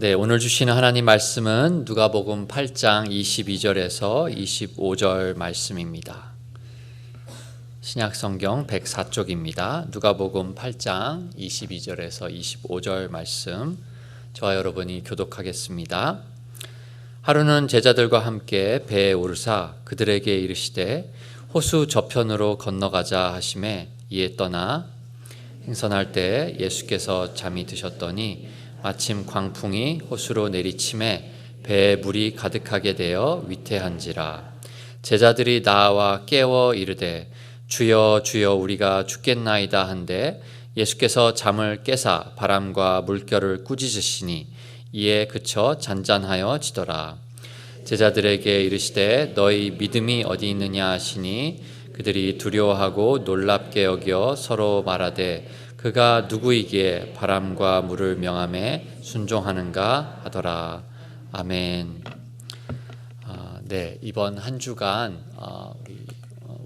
네, 오늘 주시는 하나님 말씀은 누가복음 8장 22절에서 25절 말씀입니다. 신약 성경 104쪽입니다. 누가복음 8장 22절에서 25절 말씀 저와 여러분이 교독하겠습니다. 하루는 제자들과 함께 배에 오르사 그들에게 이르시되 호수 저편으로 건너가자 하시매 이에 떠나 행선할 때 예수께서 잠이 드셨더니 마침 광풍이 호수로 내리침에 배에 물이 가득하게 되어 위태한지라. 제자들이 나와 깨워 이르되 주여 주여 우리가 죽겠나이다 한데 예수께서 잠을 깨사 바람과 물결을 꾸짖으시니 이에 그쳐 잔잔하여 지더라. 제자들에게 이르시되 너희 믿음이 어디 있느냐 하시니 그들이 두려워하고 놀랍게 여겨 서로 말하되 그가 누구이기에 바람과 물을 명함에 순종하는가 하더라. 아멘. 네, 이번 한 주간 우리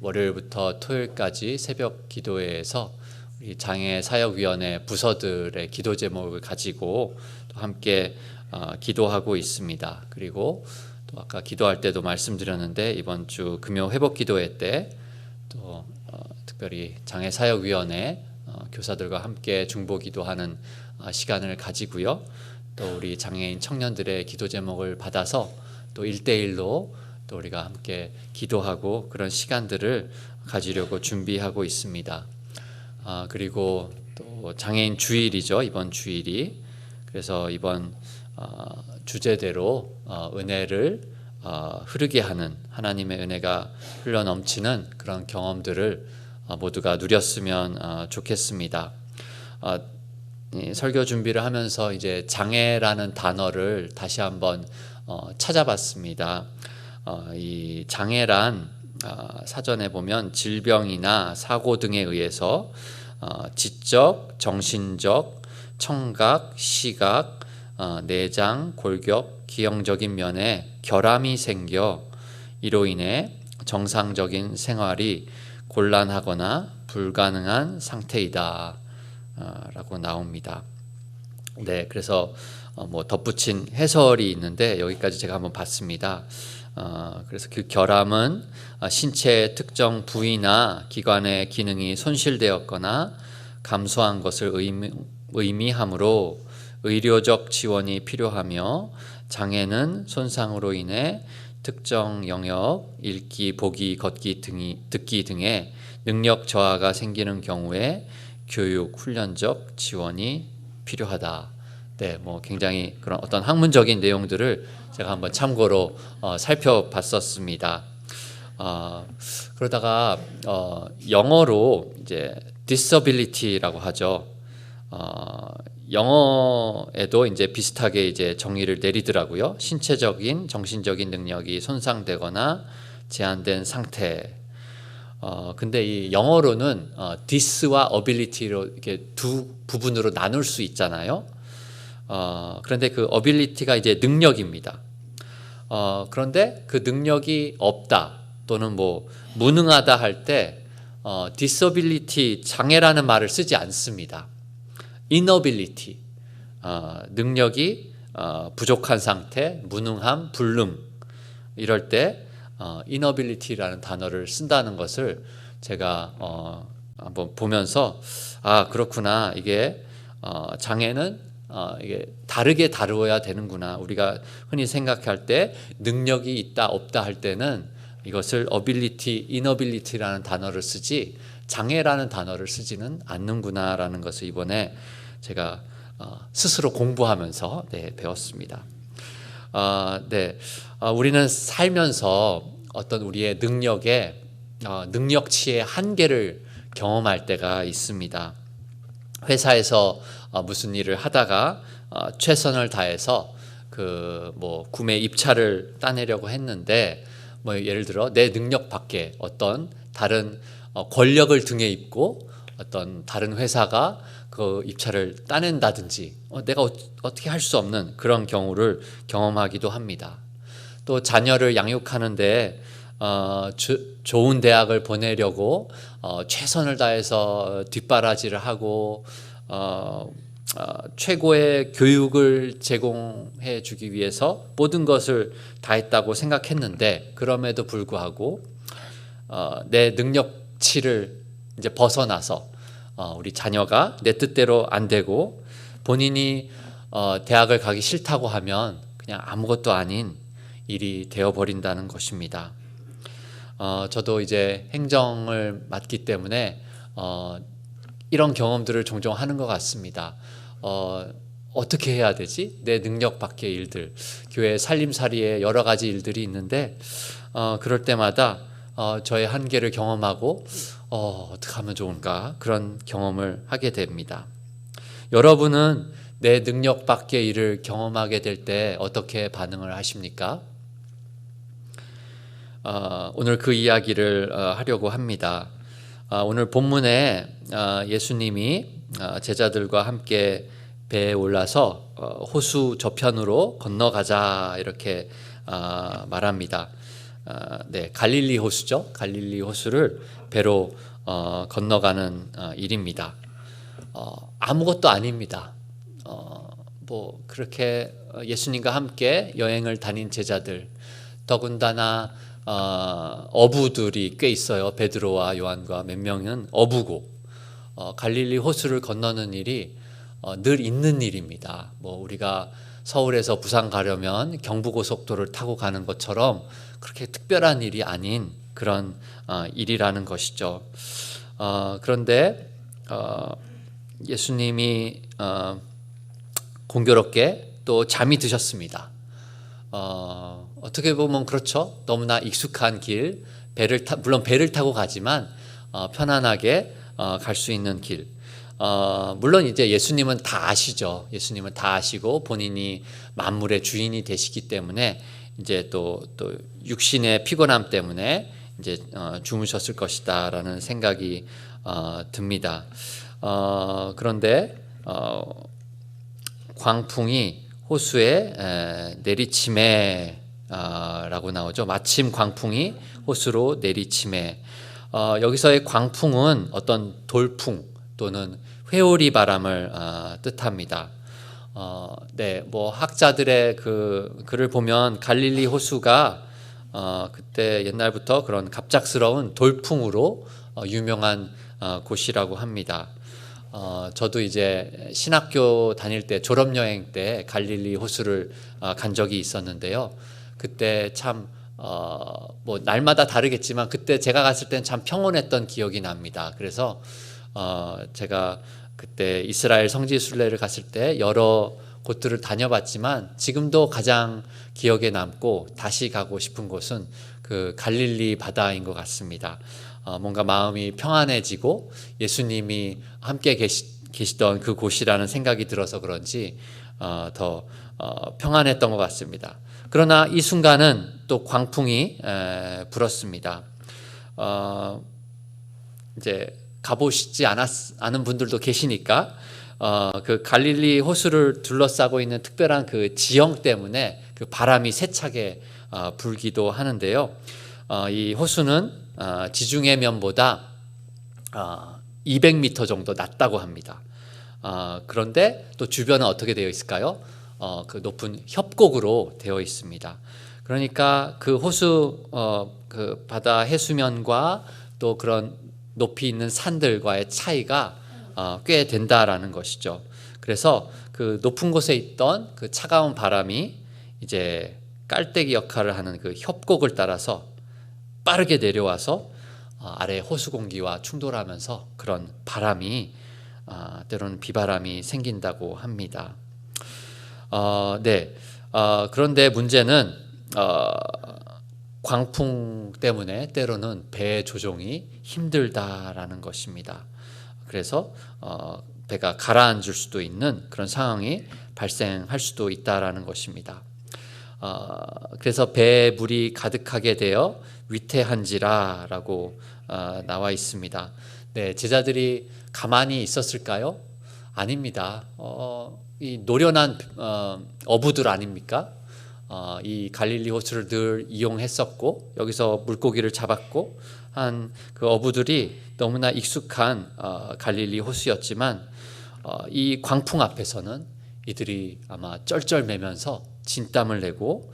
월요일부터 토요일까지 새벽 기도회에서 우리 장애사역위원회 부서들의 기도 제목을 가지고 또 함께 기도하고 있습니다. 그리고 또 아까 기도할 때도 말씀드렸는데 이번 주 금요 회복 기도회 때 또 특별히 장애사역위원회 교사들과 함께 중보 기도하는 시간을 가지고요. 또 우리 장애인 청년들의 기도 제목을 받아서 또 1대1로 또 우리가 함께 기도하고 그런 시간들을 가지려고 준비하고 있습니다. 그리고 또 장애인 주일이죠. 이번 주일이. 그래서 이번 주제대로 은혜를 흐르게 하는 하나님의 은혜가 흘러 넘치는 그런 경험들을 모두가 누렸으면 좋겠습니다. 설교 준비를 하면서 이제 장애라는 단어를 다시 한번 찾아봤습니다. 이 장애란 사전에 보면 질병이나 사고 등에 의해서 지적, 정신적, 청각, 시각, 내장, 골격, 기형적인 면에 결함이 생겨 이로 인해 정상적인 생활이 곤란하거나 불가능한 상태이다 라고 나옵니다. 네, 그래서 뭐 덧붙인 해설이 있는데 여기까지 제가 한번 봤습니다. 그래서 그 결함은 신체의 특정 부위나 기관의 기능이 손실되었거나 감소한 것을 의미하므로 의료적 지원이 필요하며 장애는 손상으로 인해 특정 영역, 읽기, 보기, 걷기, 듣기 등의 능력 저하가 생기는 경우에 교육, 훈련적 지원이 필요하다. 네, 뭐 굉장히 그런 어떤 학문적인 내용들을 제가 한번 참고로 살펴봤었습니다. 그러다가 영어로 이제 disability라고 하죠. 영어에도 이제 비슷하게 이제 정의를 내리더라고요. 신체적인, 정신적인 능력이 손상되거나 제한된 상태. 근데 이 영어로는 this와 ability로 이렇게 두 부분으로 나눌 수 있잖아요. 그런데 그 ability가 이제 능력입니다. 그런데 그 능력이 없다 또는 뭐 무능하다 할 때 disability 장애라는 말을 쓰지 않습니다. inability 능력이 부족한 상태, 무능함, 불능 이럴 때 inability라는 단어를 쓴다는 것을 제가 한번 보면서 그렇구나 이게 장애는 이게 다르게 다루어야 되는구나. 우리가 흔히 생각할 때 능력이 있다 없다 할 때는 이것을 ability, inability라는 단어를 쓰지 장애라는 단어를 쓰지는 않는구나라는 것을 이번에 제가 스스로 공부하면서 배웠습니다. 우리는 살면서 어떤 우리의 능력치의 한계를 경험할 때가 있습니다. 회사에서 무슨 일을 하다가 최선을 다해서 그 뭐 구매 입찰을 따내려고 했는데 뭐 예를 들어 내 능력 밖에 어떤 다른 권력을 등에 입고 어떤 다른 회사가 그 입찰을 따낸다든지 내가 어떻게 할 수 없는 그런 경우를 경험하기도 합니다. 또 자녀를 양육하는데 좋은 대학을 보내려고 최선을 다해서 뒷바라지를 하고 최고의 교육을 제공해 주기 위해서 모든 것을 다했다고 생각했는데, 그럼에도 불구하고 내 능력치를 이제 벗어나서 우리 자녀가 내 뜻대로 안 되고 본인이 대학을 가기 싫다고 하면 그냥 아무것도 아닌 일이 되어버린다는 것입니다. 저도 이제 행정을 맡기 때문에 이런 경험들을 종종 하는 것 같습니다. 어떻게 해야 되지? 내 능력 밖의 일들, 교회 살림살이에 여러 가지 일들이 있는데 그럴 때마다 저의 한계를 경험하고 어떻게 하면 좋을까? 그런 경험을 하게 됩니다. 여러분은 내 능력 밖의 일을 경험하게 될 때 어떻게 반응을 하십니까? 오늘 그 이야기를 하려고 합니다. 오늘 본문에 예수님이 제자들과 함께 배에 올라서 호수 저편으로 건너가자 이렇게 말합니다. 네, 갈릴리 호수죠. 갈릴리 호수를 배로 건너가는 일입니다. 아무것도 아닙니다. 뭐 그렇게 예수님과 함께 여행을 다닌 제자들, 더군다나 어부들이 꽤 있어요. 베드로와 요한과 몇 명은 어부고, 갈릴리 호수를 건너는 일이 늘 있는 일입니다. 뭐 우리가 서울에서 부산 가려면 경부고속도로를 타고 가는 것처럼 그렇게 특별한 일이 아닌 그런 일이라는 것이죠. 그런데 예수님이 공교롭게 또 잠이 드셨습니다. 어떻게 보면 그렇죠. 너무나 익숙한 길, 물론 배를 타고 가지만 편안하게 갈 수 있는 길. 물론 이제 예수님은 다 아시죠. 예수님은 다 아시고 본인이 만물의 주인이 되시기 때문에 이제 또 육신의 피곤함 때문에 이제 주무셨을 것이다라는 생각이 듭니다. 그런데 광풍이 호수에 내리치매 라고 나오죠. 마침 광풍이 호수로 내리치매. 여기서의 광풍은 어떤 돌풍 또는 회오리 바람을 뜻합니다. 네, 뭐 학자들의 그 글을 보면 갈릴리 호수가 그때 옛날부터 그런 갑작스러운 돌풍으로 유명한 곳이라고 합니다. 저도 이제 신학교 다닐 때 졸업여행 때 갈릴리 호수를 간 적이 있었는데요. 그때 참 뭐 날마다 다르겠지만 그때 제가 갔을 때는 참 평온했던 기억이 납니다. 그래서 제가 그때 이스라엘 성지 순례를 갔을 때 여러 곳들을 다녀봤지만 지금도 가장 기억에 남고 다시 가고 싶은 곳은 그 갈릴리 바다인 것 같습니다. 뭔가 마음이 평안해지고 예수님이 함께 계시던 그 곳이라는 생각이 들어서 그런지 더 평안했던 것 같습니다. 그러나 이 순간은 또 광풍이 불었습니다. 이제 가보시지 않은 분들도 계시니까 그 갈릴리 호수를 둘러싸고 있는 특별한 그 지형 때문에 그 바람이 세차게 불기도 하는데요. 이 호수는 지중해 면보다 200m 정도 낮다고 합니다. 그런데 또 주변은 어떻게 되어 있을까요? 그 높은 협곡으로 되어 있습니다. 그러니까 그 호수 그 바다 해수면과 또 그런 높이 있는 산들과의 차이가 꽤 된다라는 것이죠. 그래서 그 높은 곳에 있던 그 차가운 바람이 이제 깔때기 역할을 하는 그 협곡을 따라서 빠르게 내려와서 아래 호수 공기와 충돌하면서 그런 바람이 때로는 비바람이 생긴다고 합니다. 네. 그런데 문제는 광풍 때문에 때로는 배 조종이 힘들다라는 것입니다. 그래서 배가 가라앉을 수도 있는 그런 상황이 발생할 수도 있다라는 것입니다. 그래서 배에 물이 가득하게 되어 위태한지라라고 나와 있습니다. 네, 제자들이 가만히 있었을까요? 아닙니다. 이 노련한 어부들 아닙니까? 이 갈릴리 호수를 늘 이용했었고 여기서 물고기를 잡았고 한 그 어부들이 너무나 익숙한 갈릴리 호수였지만 이 광풍 앞에서는 이들이 아마 쩔쩔매면서 진땀을 내고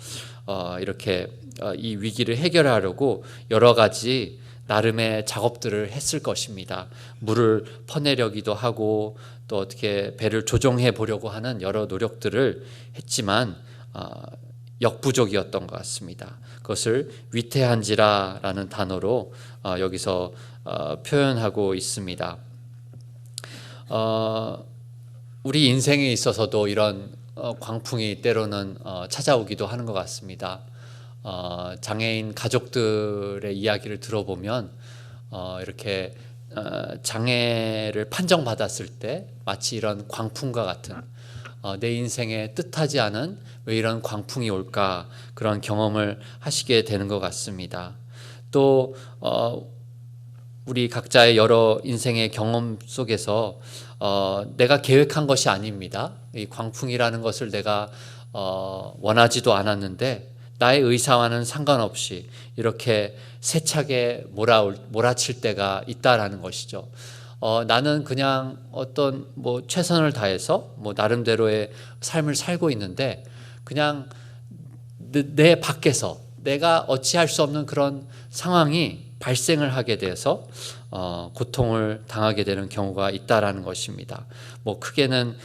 이렇게 이 위기를 해결하려고 여러 가지 나름의 작업들을 했을 것입니다. 물을 퍼내려기도 하고 또 어떻게 배를 조종해 보려고 하는 여러 노력들을 했지만 역부족이었던 것 같습니다. 그것을 위태한지라라는 단어로 여기서 표현하고 있습니다. 우리 인생에 있어서도 이런 광풍이 때로는 찾아오기도 하는 것 같습니다. 장애인 가족들의 이야기를 들어보면 이렇게 장애를 판정받았을 때 마치 이런 광풍과 같은 내 인생에 뜻하지 않은 왜 이런 광풍이 올까 그런 경험을 하시게 되는 것 같습니다. 또 우리 각자의 여러 인생의 경험 속에서 내가 계획한 것이 아닙니다. 이 광풍이라는 것을 내가 원하지도 않았는데 나의 의사와는 상관없이 이렇게 세차게 몰아칠 때가 있다라는 것이죠. 나는 그냥 어떤 최선을 다해서 나름대로의 삶을 살고 있는데 그냥 내 밖에서 내가 어찌할 수 없는 그런 상황이 발생을 하게 돼서 고통을 당하게 되는 경우가 있다라는 것입니다. 크게는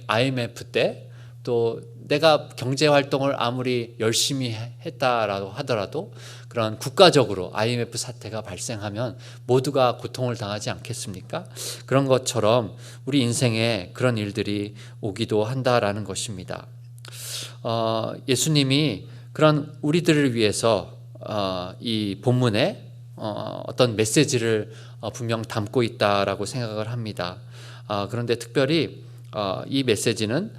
IMF 때 또 내가 경제 활동을 아무리 열심히 했다라고 하더라도 그런 국가적으로 IMF 사태가 발생하면 모두가 고통을 당하지 않겠습니까? 그런 것처럼 우리 인생에 그런 일들이 오기도 한다라는 것입니다. 예수님이 그런 우리들을 위해서 이 본문에 어떤 메시지를 분명 담고 있다라고 생각을 합니다. 그런데 특별히 이 메시지는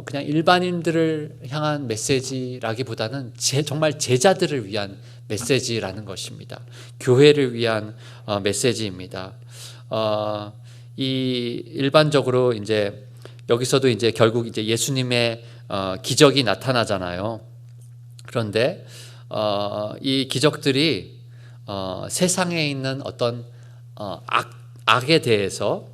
그냥 일반인들을 향한 메시지라기보다는 정말 제자들을 위한 메시지라는 것입니다. 교회를 위한 메시지입니다. 이 일반적으로 이제 여기서도 이제 결국 이제 예수님의 기적이 나타나잖아요. 그런데 이 기적들이 세상에 있는 어떤 악에 대해서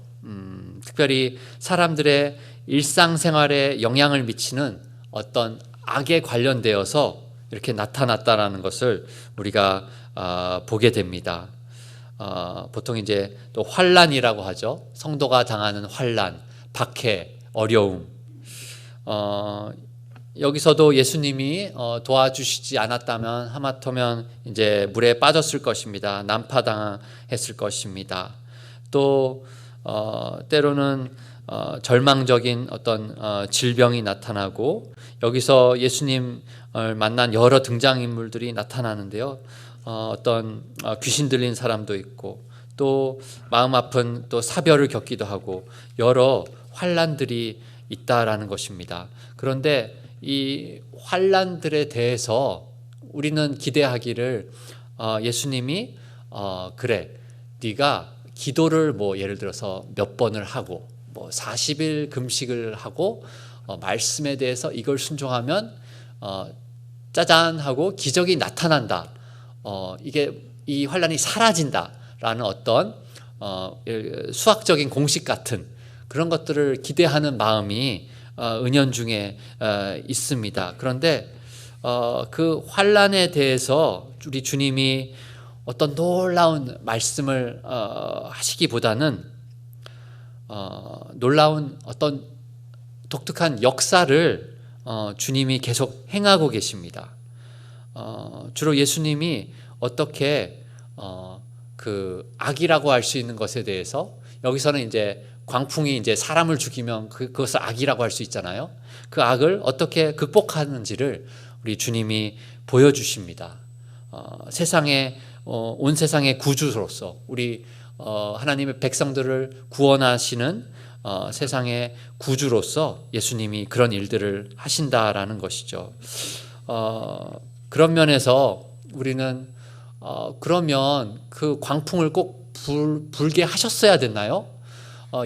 특별히 사람들의 일상생활에 영향을 미치는 어떤 악에 관련되어서 이렇게 나타났다라는 것을 우리가 보게 됩니다. 보통 이제 또 환난이라고 하죠. 성도가 당하는 환난, 박해, 어려움. 여기서도 예수님이 도와주시지 않았다면 하마터면 이제 물에 빠졌을 것입니다. 난파당했을 것입니다. 또 때로는 절망적인 어떤 질병이 나타나고 여기서 예수님을 만난 여러 등장인물들이 나타나는데요. 어떤 귀신 들린 사람도 있고 또 마음 아픈 또 사별을 겪기도 하고 여러 환난들이 있다라는 것입니다. 그런데 이 환난들에 대해서 우리는 기대하기를 예수님이 그래 네가 기도를 예를 들어서 몇 번을 하고 40일 금식을 하고 말씀에 대해서 이걸 순종하면 짜잔 하고 기적이 나타난다. 이게 이 환난이 사라진다라는 어떤 수학적인 공식 같은 그런 것들을 기대하는 마음이 은연중에 있습니다. 그런데 그 환난에 대해서 우리 주님이 어떤 놀라운 말씀을 하시기보다는 놀라운 어떤 독특한 역사를 주님이 계속 행하고 계십니다. 주로 예수님이 어떻게 그 악이라고 할 수 있는 것에 대해서 여기서는 이제 광풍이 이제 사람을 죽이면 그것을 악이라고 할 수 있잖아요. 그 악을 어떻게 극복하는지를 우리 주님이 보여주십니다. 세상에 온 세상의 구주로서 우리 하나님의 백성들을 구원하시는 세상의 구주로서 예수님이 그런 일들을 하신다라는 것이죠. 그런 면에서 우리는 그러면 그 광풍을 꼭 불게 하셨어야 됐나요?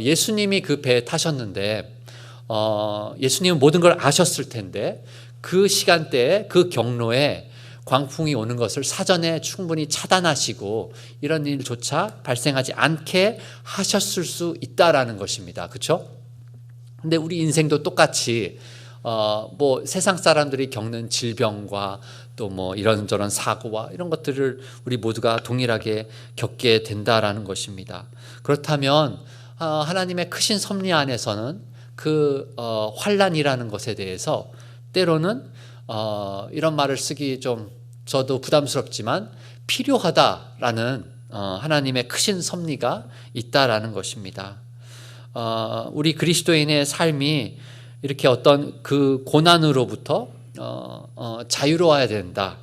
예수님이 그 배에 타셨는데 예수님은 모든 걸 아셨을 텐데 그 시간대에 그 경로에 광풍이 오는 것을 사전에 충분히 차단하시고 이런 일조차 발생하지 않게 하셨을 수 있다라는 것입니다. 그렇죠? 근데 우리 인생도 똑같이 뭐 세상 사람들이 겪는 질병과 또 뭐 이런저런 사고와 이런 것들을 우리 모두가 동일하게 겪게 된다라는 것입니다. 그렇다면 하나님의 크신 섭리 안에서는 그 환난이라는 것에 대해서 때로는 이런 말을 쓰기 좀 저도 부담스럽지만 필요하다라는 하나님의 크신 섭리가 있다라는 것입니다. 우리 그리스도인의 삶이 이렇게 어떤 그 고난으로부터 자유로워야 된다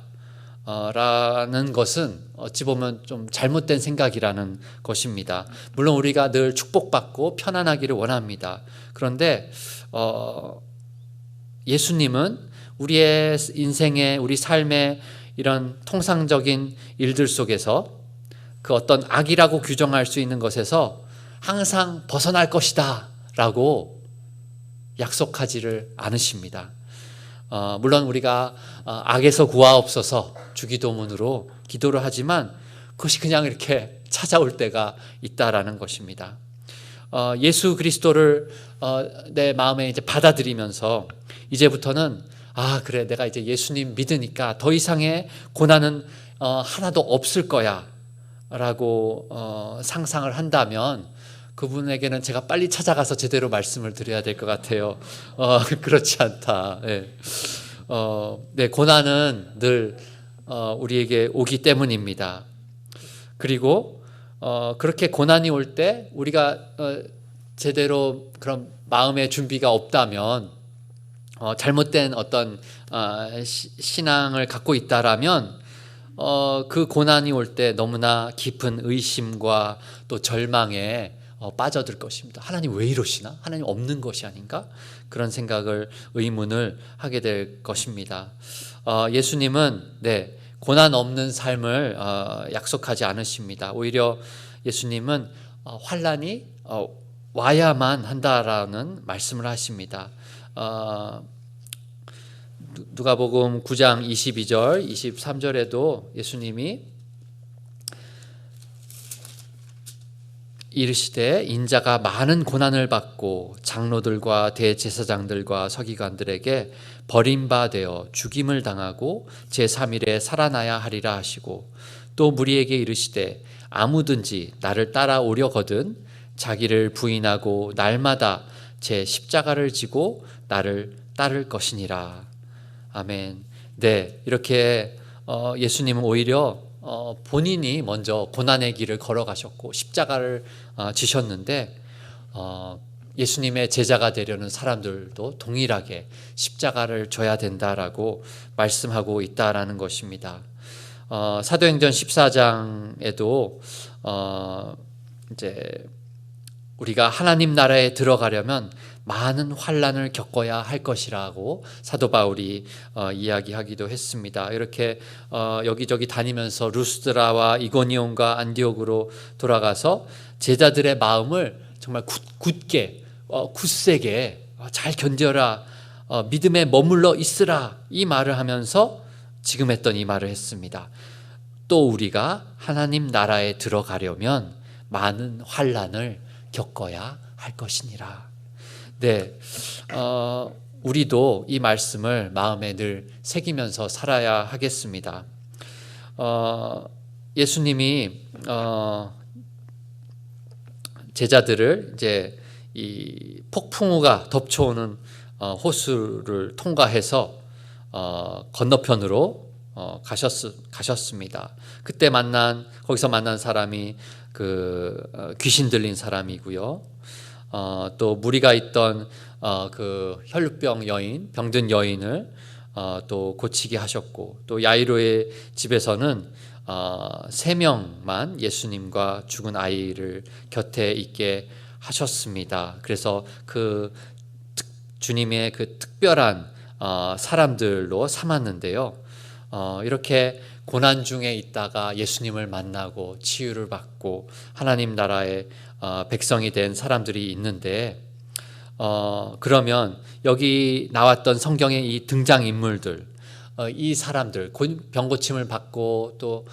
라는 것은 어찌 보면 좀 잘못된 생각이라는 것입니다. 물론 우리가 늘 축복받고 편안하기를 원합니다. 그런데 예수님은 우리의 인생의 우리 삶의 이런 통상적인 일들 속에서 그 어떤 악이라고 규정할 수 있는 것에서 항상 벗어날 것이다 라고 약속하지를 않으십니다. 물론 우리가 악에서 구하옵소서 주기도문으로 기도를 하지만 그것이 그냥 이렇게 찾아올 때가 있다라는 것입니다. 예수 그리스도를 내 마음에 이제 받아들이면서 이제부터는 그래 내가 이제 예수님 믿으니까 더 이상의 고난은 하나도 없을 거야 라고 상상을 한다면 그분에게는 제가 빨리 찾아가서 제대로 말씀을 드려야 될 것 같아요. 그렇지 않다. 네, 고난은 늘 우리에게 오기 때문입니다. 그리고 그렇게 고난이 올 때 우리가 제대로 그런 마음의 준비가 없다면 잘못된 어떤 신앙을 갖고 있다라면 그 고난이 올 때 너무나 깊은 의심과 또 절망에 빠져들 것입니다. 하나님 왜 이러시나? 하나님 없는 것이 아닌가? 그런 생각을 의문을 하게 될 것입니다. 예수님은 고난 없는 삶을 약속하지 않으십니다. 오히려 예수님은 환난이 와야만 한다라는 말씀을 하십니다. 누가복음 9장 22절, 23절에도 예수님이 이르시되 인자가 많은 고난을 받고 장로들과 대제사장들과 서기관들에게 버림받아 죽임을 당하고 제3일에 살아나야 하리라 하시고 또 무리에게 이르시되 아무든지 나를 따라오려거든 자기를 부인하고 날마다 제 십자가를 지고 나를 따를 것이니라. 아멘. 네, 이렇게 예수님은 오히려 본인이 먼저 고난의 길을 걸어가셨고 십자가를 지셨는데 예수님의 제자가 되려는 사람들도 동일하게 십자가를 져야 된다라고 말씀하고 있다라는 것입니다. 사도행전 14장에도 이제 우리가 하나님 나라에 들어가려면 많은 환난을 겪어야 할 것이라고 사도 바울이 이야기하기도 했습니다. 이렇게 여기저기 다니면서 루스드라와 이고니온과 안디옥으로 돌아가서 제자들의 마음을 정말 굳게 굳세게 잘 견뎌라, 믿음에 머물러 있으라 이 말을 하면서 지금 했던 이 말을 했습니다. 또 우리가 하나님 나라에 들어가려면 많은 환난을 겪어야 할 것이니라. 네, 우리도 이 말씀을 마음에 늘 새기면서 살아야 하겠습니다. 예수님이 제자들을 이제 이 폭풍우가 덮쳐오는 호수를 통과해서 건너편으로 가셨습니다. 그때 거기서 만난 사람이 그 귀신 들린 사람이고요. 또 무리가 있던 그 혈루병 여인, 병든 여인을 또 고치게 하셨고, 또 야이로의 집에서는 3명만 예수님과 죽은 아이를 곁에 있게 하셨습니다. 그래서 그 주님의 그 특별한 사람들로 삼았는데요. 이렇게 고난 중에 있다가 예수님을 만나고 치유를 받고 하나님 나라의 백성이 된 사람들이 있는데, 그러면 여기 나왔던 성경의 이 등장인물들, 이 사람들 병 고침을 받고 또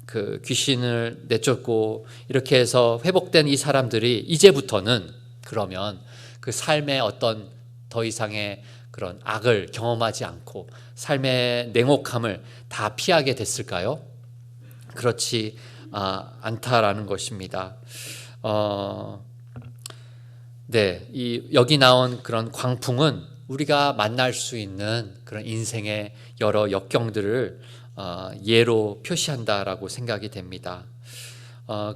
그 귀신을 내쫓고 이렇게 해서 회복된 이 사람들이 이제부터는 그러면 그 삶의 어떤 더 이상의 그런 악을 경험하지 않고 삶의 냉혹함을 다 피하게 됐을까요? 그렇지 않다라는 것입니다. 네, 여기 나온 그런 광풍은 우리가 만날 수 있는 그런 인생의 여러 역경들을 예로 표시한다라고 생각이 됩니다.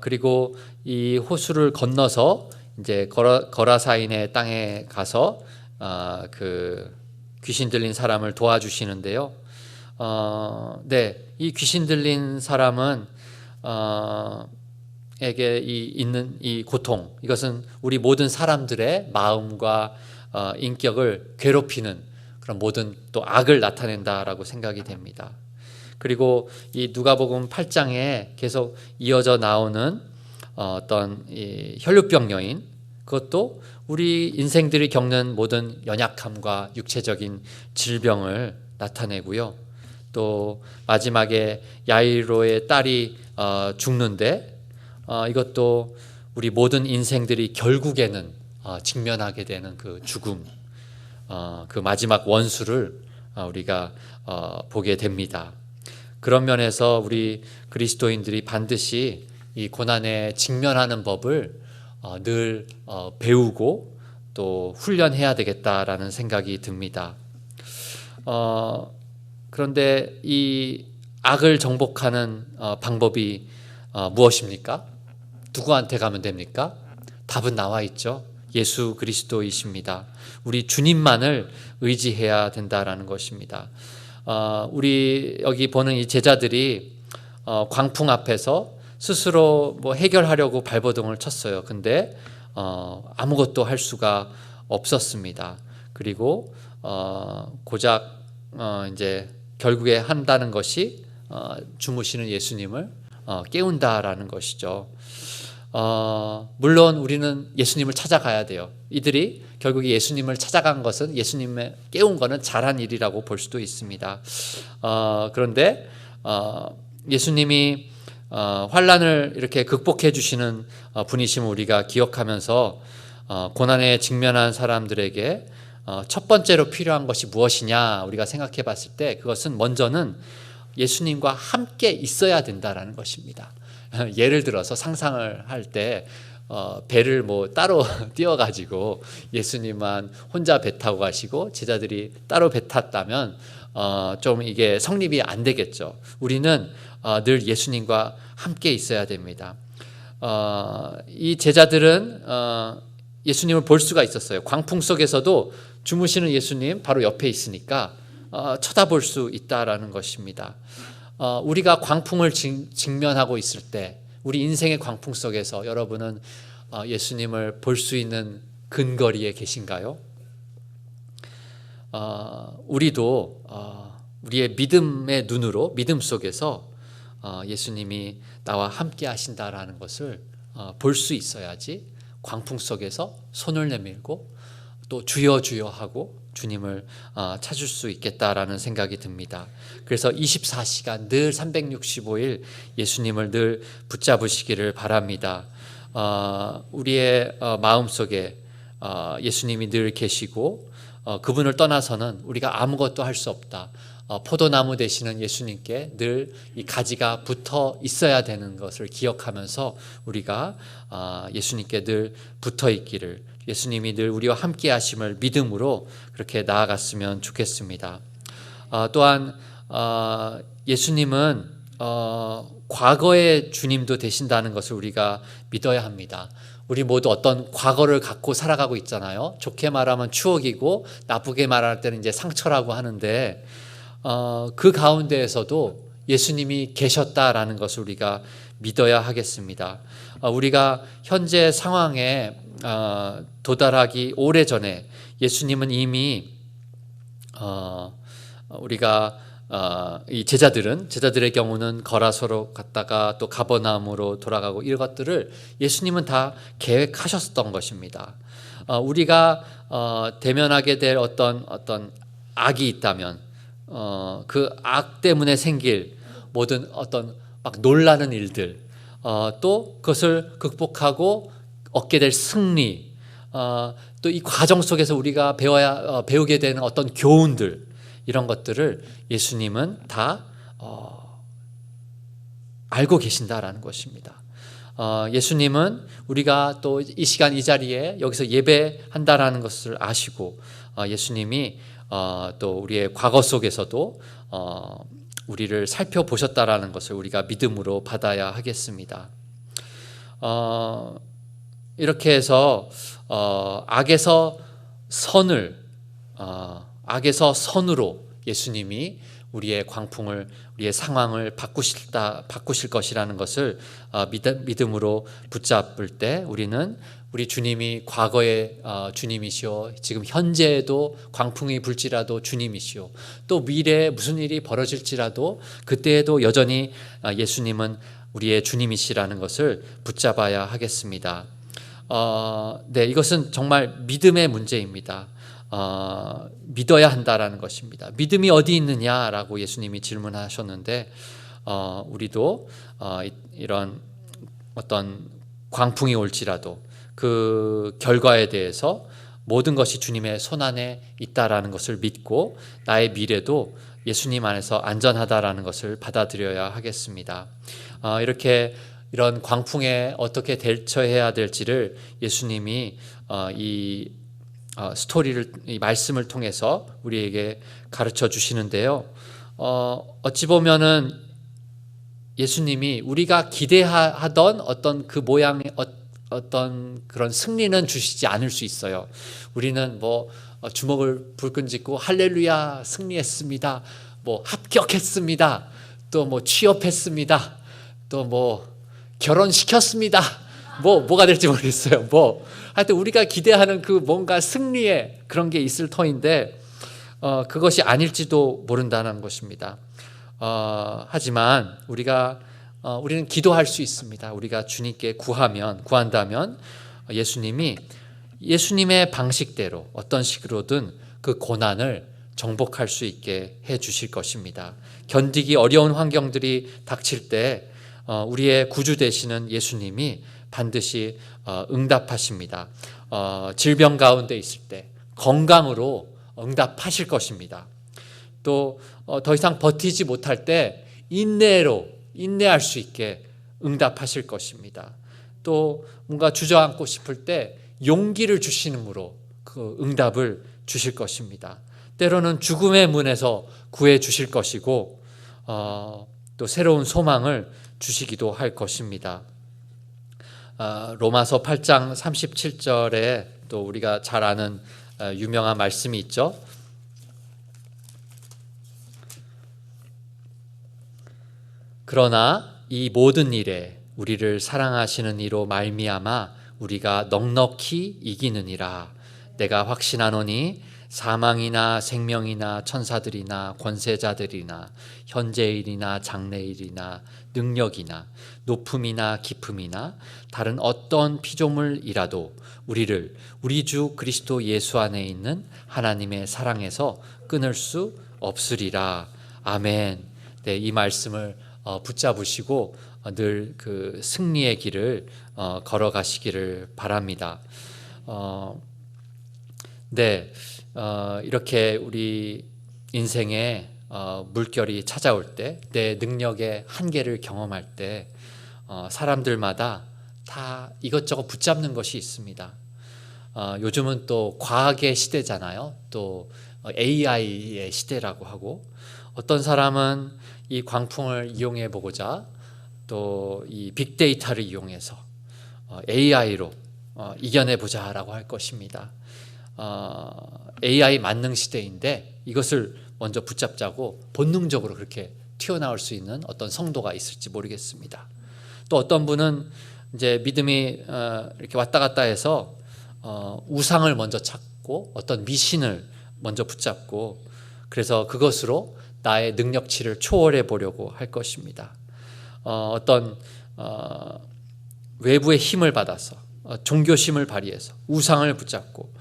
그리고 이 호수를 건너서 이제 거라사인의 땅에 가서 그 귀신 들린 사람을 도와주시는데요. 네, 이 귀신 들린 사람은 에게 있는 이 고통, 이것은 우리 모든 사람들의 마음과 인격을 괴롭히는 그런 모든 또 악을 나타낸다라고 생각이 됩니다. 그리고 이 누가복음 8장에 계속 이어져 나오는 어떤 이 혈루병 여인, 그것도 우리 인생들이 겪는 모든 연약함과 육체적인 질병을 나타내고요. 또 마지막에 야이로의 딸이 죽는데 이것도 우리 모든 인생들이 결국에는 직면하게 되는 그 죽음, 그 마지막 원수를 우리가 보게 됩니다. 그런 면에서 우리 그리스도인들이 반드시 이 고난에 직면하는 법을 늘 배우고 또 훈련해야 되겠다라는 생각이 듭니다. 그런데 이 악을 정복하는 방법이 무엇입니까? 누구한테 가면 됩니까? 답은 나와 있죠. 예수 그리스도이십니다. 우리 주님만을 의지해야 된다라는 것입니다. 우리 여기 보는 이 제자들이 광풍 앞에서 스스로 뭐 해결하려고 발버둥을 쳤어요. 근데 아무것도 할 수가 없었습니다. 그리고 고작 이제 결국에 한다는 것이 주무시는 예수님을 깨운다라는 것이죠. 물론 우리는 예수님을 찾아가야 돼요. 이들이 결국에 예수님을 찾아간 것은 예수님을 깨운 것은 잘한 일이라고 볼 수도 있습니다. 그런데 예수님이 환난을 이렇게 극복해 주시는 분이심을 우리가 기억하면서 고난에 직면한 사람들에게 첫 번째로 필요한 것이 무엇이냐 우리가 생각해 봤을 때 그것은 먼저는 예수님과 함께 있어야 된다라는 것입니다. 예를 들어서 상상을 할 때 배를 뭐 따로 띄워가지고 예수님만 혼자 배 타고 가시고 제자들이 따로 배 탔다면 좀 이게 성립이 안 되겠죠. 우리는 늘 예수님과 함께 있어야 됩니다. 이 제자들은 예수님을 볼 수가 있었어요. 광풍 속에서도 주무시는 예수님 바로 옆에 있으니까 쳐다볼 수 있다라는 것입니다. 우리가 광풍을 직면하고 있을 때 우리 인생의 광풍 속에서 여러분은 예수님을 볼 수 있는 근거리에 계신가요? 우리도 우리의 믿음의 눈으로 믿음 속에서 예수님이 나와 함께 하신다라는 것을 볼 수 있어야지 광풍 속에서 손을 내밀고 또 주여 주여 하고 주님을 찾을 수 있겠다라는 생각이 듭니다. 그래서 24시간 늘 365일 예수님을 늘 붙잡으시기를 바랍니다. 우리의 마음속에 예수님이 늘 계시고 그분을 떠나서는 우리가 아무것도 할 수 없다. 포도나무 되시는 예수님께 늘 이 가지가 붙어 있어야 되는 것을 기억하면서 우리가 예수님께 늘 붙어 있기를, 예수님이 늘 우리와 함께 하심을 믿음으로 그렇게 나아갔으면 좋겠습니다. 또한 예수님은 과거의 주님도 되신다는 것을 우리가 믿어야 합니다. 우리 모두 어떤 과거를 갖고 살아가고 있잖아요. 좋게 말하면 추억이고 나쁘게 말할 때는 이제 상처라고 하는데 그 가운데에서도 예수님이 계셨다라는 것을 우리가 믿어야 하겠습니다. 우리가 현재 상황에 도달하기 오래전에 예수님은 이미 우리가 이 제자들의 경우는 거라서로 갔다가 또 가버나움으로 돌아가고 이런 것들을 예수님은 다 계획하셨던 것입니다. 우리가 대면하게 될 어떤 악이 있다면 그 악 때문에 생길 모든 어떤 막 놀라는 일들, 또 그것을 극복하고 얻게 될 승리, 또 이 과정 속에서 우리가 배우게 되는 어떤 교훈들, 이런 것들을 예수님은 다 알고 계신다라는 것입니다. 예수님은 우리가 또 이 시간 이 자리에 여기서 예배한다라는 것을 아시고, 예수님이 또 우리의 과거 속에서도 우리를 살펴보셨다라는 것을 우리가 믿음으로 받아야 하겠습니다. 이렇게 해서 악에서 선으로 예수님이 우리의 광풍을, 우리의 상황을 바꾸실 것이라는 것을 믿음으로 붙잡을 때, 우리는 우리 주님이 과거의 주님이시오, 지금 현재에도 광풍이 불지라도 주님이시오, 또 미래에 무슨 일이 벌어질지라도 그때에도 여전히 예수님은 우리의 주님이시라는 것을 붙잡아야 하겠습니다. 네, 이것은 정말 믿음의 문제입니다. 믿어야 한다라는 것입니다. 믿음이 어디 있느냐라고 예수님이 질문하셨는데, 우리도 이런 어떤 광풍이 올지라도 그 결과에 대해서 모든 것이 주님의 손안에 있다라는 것을 믿고, 나의 미래도 예수님 안에서 안전하다라는 것을 받아들여야 하겠습니다. 이런 광풍에 어떻게 대처해야 될지를 예수님이 이 말씀을 통해서 우리에게 가르쳐 주시는데요. 어찌 보면은 예수님이 우리가 기대하던 어떤 그 모양의 어떤 그런 승리는 주시지 않을 수 있어요. 우리는 주먹을 불끈 쥐고 할렐루야 승리했습니다, 합격했습니다, 또 취업했습니다, 또 결혼시켰습니다, 뭐가 될지 모르겠어요. 하여튼 우리가 기대하는 그 뭔가 승리의 그런 게 있을 터인데, 그것이 아닐지도 모른다는 것입니다. 하지만 우리는 기도할 수 있습니다. 우리가 주님께 구한다면 예수님이 예수님의 방식대로 어떤 식으로든 그 고난을 정복할 수 있게 해 주실 것입니다. 견디기 어려운 환경들이 닥칠 때 우리의 구주 되시는 예수님이 반드시 응답하십니다. 질병 가운데 있을 때 건강으로 응답하실 것입니다. 또 더 이상 버티지 못할 때 인내할 수 있게 응답하실 것입니다. 또 뭔가 주저앉고 싶을 때 용기를 주시므로 그 응답을 주실 것입니다. 때로는 죽음의 문에서 구해 주실 것이고, 또 새로운 소망을 주시기도 할 것입니다. 로마서 8장 37절에 또 우리가 잘 아는 유명한 말씀이 있죠. 그러나 이 모든 일에 우리를 사랑하시는 이로 말미암아 우리가 넉넉히 이기느니라. 내가 확신하노니 사망이나 생명이나 천사들이나 권세자들이나 현재일이나 장래일이나 능력이나 높음이나 깊음이나 다른 어떤 피조물이라도 우리를 우리 주 그리스도 예수 안에 있는 하나님의 사랑에서 끊을 수 없으리라. 아멘. 네, 이 말씀을 붙잡으시고 늘 그 승리의 길을 걸어가시기를 바랍니다. 네, 이렇게 우리 인생에 물결이 찾아올 때, 내 능력의 한계를 경험할 때 사람들마다 다 이것저것 붙잡는 것이 있습니다. 요즘은 또 과학의 시대잖아요. 또 AI의 시대라고 하고, 어떤 사람은 이 광풍을 이용해 보고자 또 이 빅데이터를 이용해서 AI로 이겨내 보자라고 할 것입니다. AI 만능 시대인데 이것을 먼저 붙잡자고 본능적으로 그렇게 튀어나올 수 있는 어떤 성도가 있을지 모르겠습니다. 또 어떤 분은 이제 믿음이 이렇게 왔다 갔다 해서 우상을 먼저 찾고 어떤 미신을 먼저 붙잡고, 그래서 그것으로 나의 능력치를 초월해 보려고 할 것입니다. 어떤 외부의 힘을 받아서 종교심을 발휘해서 우상을 붙잡고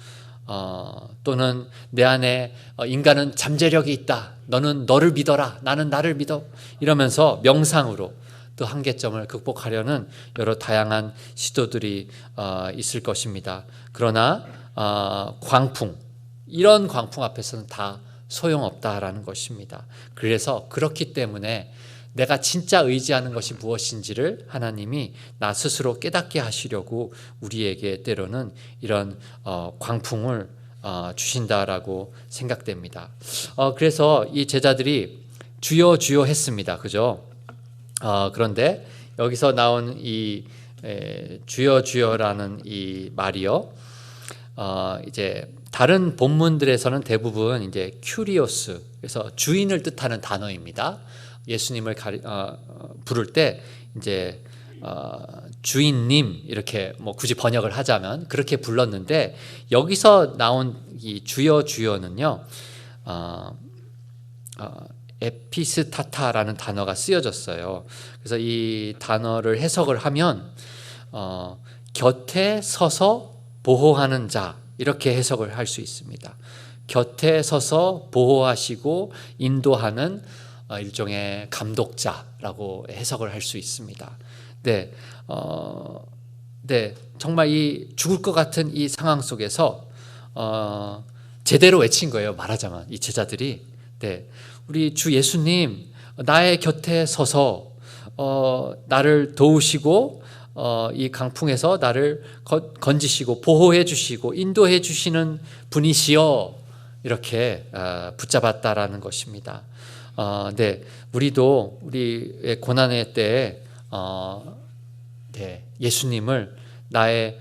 또는 내 안에 인간은 잠재력이 있다. 너는 너를 믿어라. 나는 나를 믿어. 이러면서 명상으로 또 한계점을 극복하려는 여러 다양한 시도들이 있을 것입니다. 그러나 광풍, 이런 광풍 앞에서는 다 소용없다라는 것입니다. 그래서 그렇기 때문에 내가 진짜 의지하는 것이 무엇인지를 하나님이 나 스스로 깨닫게 하시려고 우리에게 때로는 이런 광풍을 주신다라고 생각됩니다. 그래서 이 제자들이 주여 주여 했습니다. 그죠? 그런데 여기서 나온 이 주여 주여라는 이 말이요, 이제 다른 본문들에서는 대부분 이제 큐리오스, 그래서 주인을 뜻하는 단어입니다. 예수님을 부를 때 이제 주인님 이렇게 뭐 굳이 번역을 하자면 그렇게 불렀는데, 여기서 나온 이 주여 주여는요, 에피스타타라는 단어가 쓰여졌어요. 그래서 이 단어를 해석을 하면 곁에 서서 보호하는 자, 이렇게 해석을 할 수 있습니다. 곁에 서서 보호하시고 인도하는 일종의 감독자라고 해석을 할 수 있습니다. 네, 네, 정말 이 죽을 것 같은 이 상황 속에서 제대로 외친 거예요. 말하자면 이 제자들이, 네, 우리 주 예수님 나의 곁에 서서 나를 도우시고 이 강풍에서 나를 건지시고 보호해 주시고 인도해 주시는 분이시여, 이렇게 붙잡았다라는 것입니다. 네, 우리도 우리의 고난의 때에 네, 예수님을 나의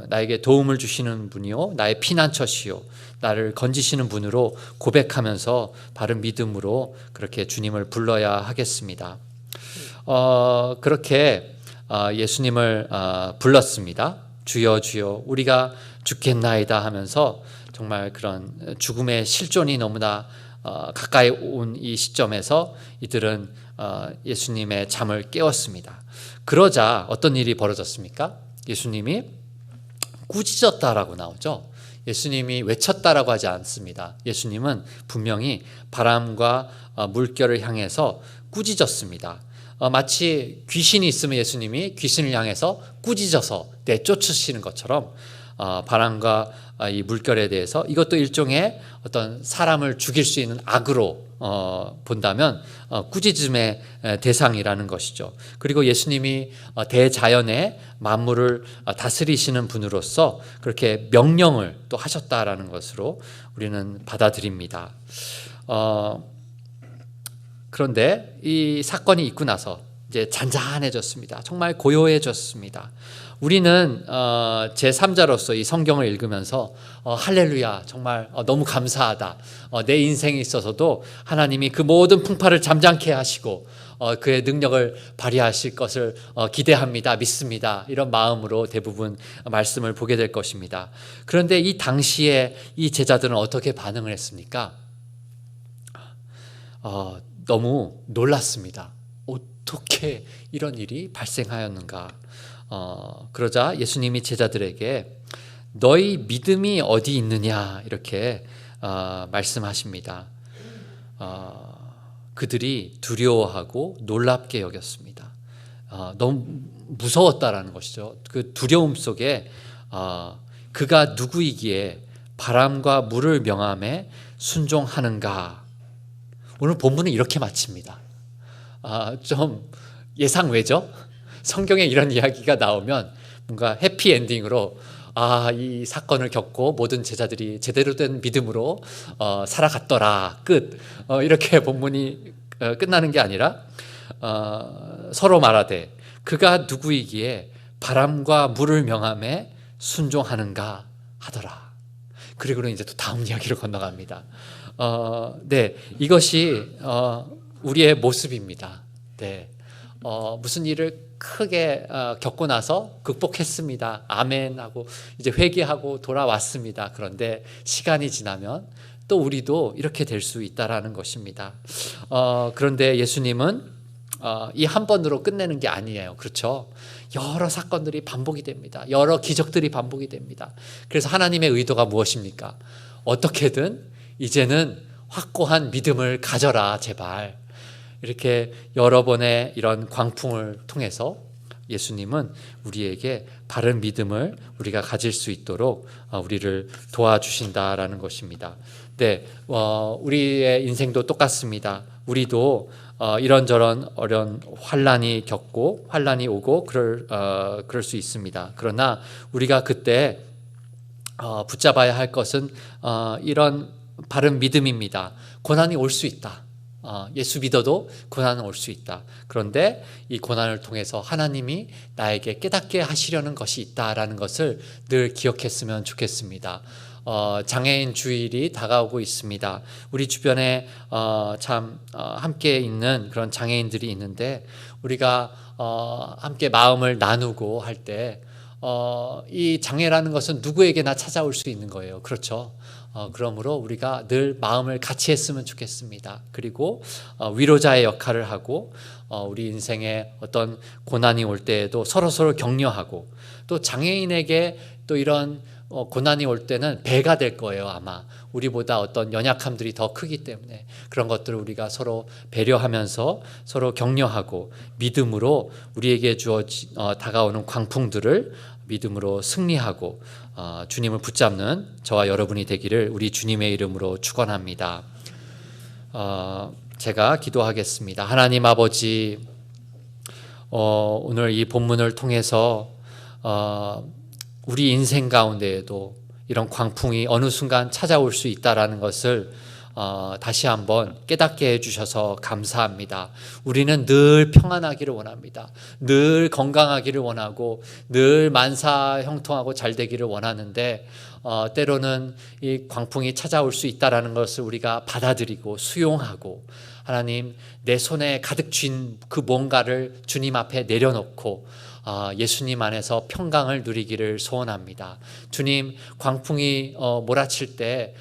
나에게 도움을 주시는 분이요, 나의 피난처시요, 나를 건지시는 분으로 고백하면서 바른 믿음으로 그렇게 주님을 불러야 하겠습니다. 그렇게 예수님을 불렀습니다. 주여 주여 우리가 죽겠나이다 하면서 정말 그런 죽음의 실존이 너무나 가까이 온 이 시점에서 이들은 예수님의 잠을 깨웠습니다. 그러자 어떤 일이 벌어졌습니까? 예수님이 꾸짖었다라고 나오죠. 예수님이 외쳤다라고 하지 않습니다. 예수님은 분명히 바람과 물결을 향해서 꾸짖었습니다. 마치 귀신이 있으면 예수님이 귀신을 향해서 꾸짖어서 내쫓으시는 것처럼 바람과 이 물결에 대해서, 이것도 일종의 어떤 사람을 죽일 수 있는 악으로 본다면 꾸짖음의 대상이라는 것이죠. 그리고 예수님이 대자연의 만물을 다스리시는 분으로서 그렇게 명령을 또 하셨다라는 것으로 우리는 받아들입니다. 그런데 이 사건이 있고 나서 이제 잔잔해졌습니다. 정말 고요해졌습니다. 우리는 제3자로서 이 성경을 읽으면서 할렐루야, 정말 너무 감사하다. 내 인생에 있어서도 하나님이 그 모든 풍파를 잠잠케 하시고 그의 능력을 발휘하실 것을 기대합니다, 믿습니다. 이런 마음으로 대부분 말씀을 보게 될 것입니다. 그런데 이 당시에 이 제자들은 어떻게 반응을 했습니까? 너무 놀랐습니다. 어떻게 이런 일이 발생하였는가? 그러자 예수님이 제자들에게 너희 믿음이 어디 있느냐, 이렇게 말씀하십니다. 그들이 두려워하고 놀랍게 여겼습니다. 너무 무서웠다라는 것이죠. 그 두려움 속에 그가 누구이기에 바람과 물을 명함에 순종하는가. 오늘 본문은 이렇게 마칩니다. 좀 예상 외죠? 성경에 이런 이야기가 나오면 뭔가 해피엔딩으로 이 사건을 겪고 모든 제자들이 제대로 된 믿음으로 살아갔더라, 끝. 이렇게 본문이 끝나는 게 아니라 서로 말하되 그가 누구이기에 바람과 물을 명함에 순종하는가 하더라. 그리고는 이제 또 다음 이야기로 건너갑니다. 네, 이것이 우리의 모습입니다. 네, 무슨 일을 크게 겪고 나서 극복했습니다. 아멘 하고 이제 회개하고 돌아왔습니다. 그런데 시간이 지나면 또 우리도 이렇게 될 수 있다라는 것입니다. 그런데 예수님은 이 한 번으로 끝내는 게 아니에요. 그렇죠? 여러 사건들이 반복이 됩니다. 여러 기적들이 반복이 됩니다. 그래서 하나님의 의도가 무엇입니까? 어떻게든 이제는 확고한 믿음을 가져라, 제발. 이렇게 여러 번의 이런 광풍을 통해서 예수님은 우리에게 바른 믿음을 우리가 가질 수 있도록 우리를 도와주신다라는 것입니다. 네, 우리의 인생도 똑같습니다. 우리도 이런저런 어려운 환난이 오고 그럴 수 있습니다. 그러나 우리가 그때 붙잡아야 할 것은 이런 바른 믿음입니다. 고난이 올 수 있다. 예수 믿어도 고난은 올 수 있다. 그런데 이 고난을 통해서 하나님이 나에게 깨닫게 하시려는 것이 있다라는 것을 늘 기억했으면 좋겠습니다. 장애인 주일이 다가오고 있습니다. 우리 주변에 함께 있는 그런 장애인들이 있는데 우리가 함께 마음을 나누고 할 때 이 장애라는 것은 누구에게나 찾아올 수 있는 거예요. 그렇죠? 그러므로 우리가 늘 마음을 같이 했으면 좋겠습니다. 그리고 위로자의 역할을 하고 우리 인생에 어떤 고난이 올 때에도 서로 격려하고 또 장애인에게 또 이런 고난이 올 때는 배가 될 거예요. 아마 우리보다 어떤 연약함들이 더 크기 때문에 그런 것들을 우리가 서로 배려하면서 서로 격려하고 믿음으로 우리에게 다가오는 광풍들을 믿음으로 승리하고 주님을 붙잡는 저와 여러분이 되기를 우리 주님의 이름으로 축원합니다. 제가 기도하겠습니다. 하나님 아버지, 오늘 이 본문을 통해서 우리 인생 가운데에도 이런 광풍이 어느 순간 찾아올 수 있다라는 것을 다시 한번 깨닫게 해주셔서 감사합니다. 우리는 늘 평안하기를 원합니다. 늘 건강하기를 원하고 늘 만사형통하고 잘 되기를 원하는데 때로는 이 광풍이 찾아올 수 있다라는 것을 우리가 받아들이고 수용하고 하나님 내 손에 가득 쥔 그 뭔가를 주님 앞에 내려놓고 예수님 안에서 평강을 누리기를 소원합니다. 주님, 광풍이 몰아칠 때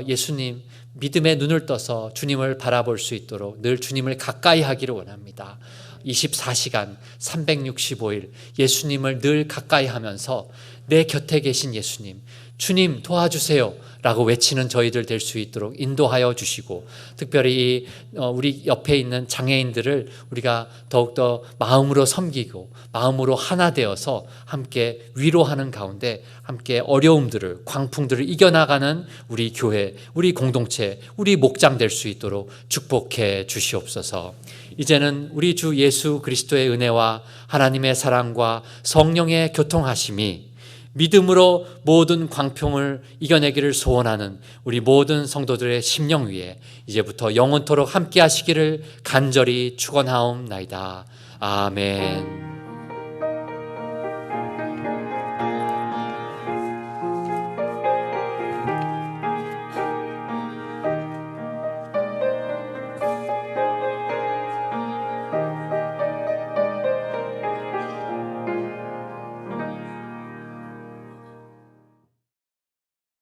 예수님 믿음의 눈을 떠서 주님을 바라볼 수 있도록 늘 주님을 가까이 하기를 원합니다. 24시간 365일 예수님을 늘 가까이 하면서 내 곁에 계신 예수님, 주님 도와주세요 라고 외치는 저희들 될 수 있도록 인도하여 주시고 특별히 우리 옆에 있는 장애인들을 우리가 더욱더 마음으로 섬기고 마음으로 하나 되어서 함께 위로하는 가운데 함께 어려움들을 광풍들을 이겨나가는 우리 교회, 우리 공동체, 우리 목장 될 수 있도록 축복해 주시옵소서. 이제는 우리 주 예수 그리스도의 은혜와 하나님의 사랑과 성령의 교통하심이 믿음으로 모든 광풍을 이겨내기를 소원하는 우리 모든 성도들의 심령 위에 이제부터 영원토록 함께 하시기를 간절히 축원하옵나이다. 아멘.